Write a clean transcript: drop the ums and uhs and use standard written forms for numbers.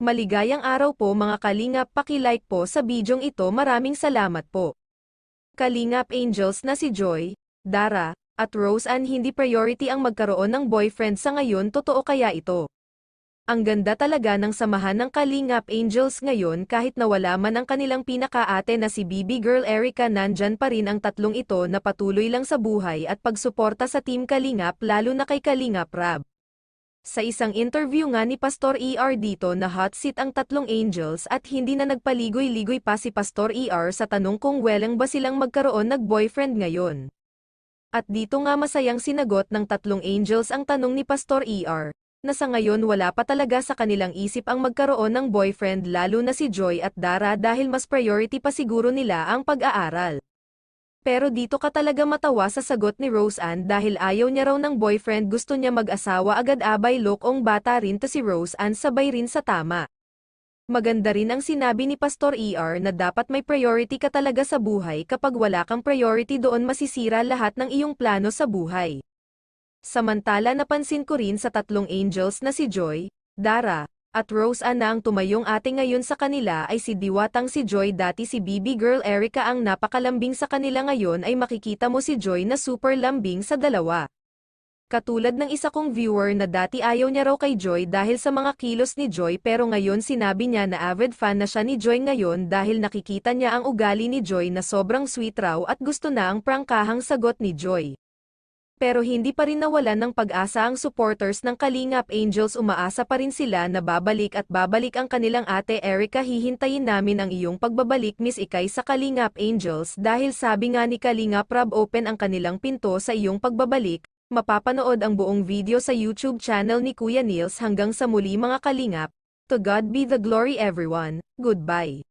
Maligayang araw po mga kalingap, paki-like po sa bidyong ito, maraming salamat po. Kalingap Angels na si Joy, Dara, at Rose Ann hindi priority ang magkaroon ng boyfriend sa ngayon, totoo kaya ito? Ang ganda talaga ng samahan ng Kalingap Angels ngayon kahit nawala man ang kanilang pinaka-ate na si BB Girl Erica, nandyan pa rin ang tatlong ito na patuloy lang sa buhay at pagsuporta sa Team Kalingap, lalo na kay Kalingap Rab. Sa isang interview nga ni Pastor ER dito na hot seat ang tatlong angels at hindi na nagpaligoy-ligoy pa si Pastor ER sa tanong kung weleng ba silang magkaroon nag-boyfriend ngayon. At dito nga masayang sinagot ng tatlong angels ang tanong ni Pastor ER, na sa ngayon wala pa talaga sa kanilang isip ang magkaroon ng boyfriend, lalo na si Joy at Dara dahil mas priority pa siguro nila ang pag-aaral. Pero dito ka talaga matawa sa sagot ni Rose Ann dahil ayaw niya raw ng boyfriend, gusto niya mag-asawa agad. Abay, lokong bata rin to si Rose Ann, sabay rin sa tama. Maganda rin ang sinabi ni Pastor ER na dapat may priority ka talaga sa buhay, kapag wala kang priority doon masisira lahat ng iyong plano sa buhay. Samantala napansin ko rin sa tatlong angels na si Joy, Dara, at Rose Ann na ang tumayong ate ngayon sa kanila ay si diwatang si Joy. Dati si BB Girl Erica ang napakalambing sa kanila, ngayon ay makikita mo si Joy na super lambing sa dalawa. Katulad ng isa kong viewer na dati ayaw niya raw kay Joy dahil sa mga kilos ni Joy, pero ngayon sinabi niya na avid fan na siya ni Joy ngayon dahil nakikita niya ang ugali ni Joy na sobrang sweet raw at gusto na ang prangkahang sagot ni Joy. Pero hindi pa rin nawalan ng pag-asa ang supporters ng Kalingap Angels, umaasa pa rin sila na babalik at babalik ang kanilang ate Erica. Hihintayin namin ang iyong pagbabalik, Miss Ikay, sa Kalingap Angels dahil sabi nga ni Kalingap Rab, open ang kanilang pinto sa iyong pagbabalik. Mapapanood ang buong video sa YouTube channel ni Kuya Nils. Hanggang sa muli mga Kalingap, to God be the glory everyone, goodbye.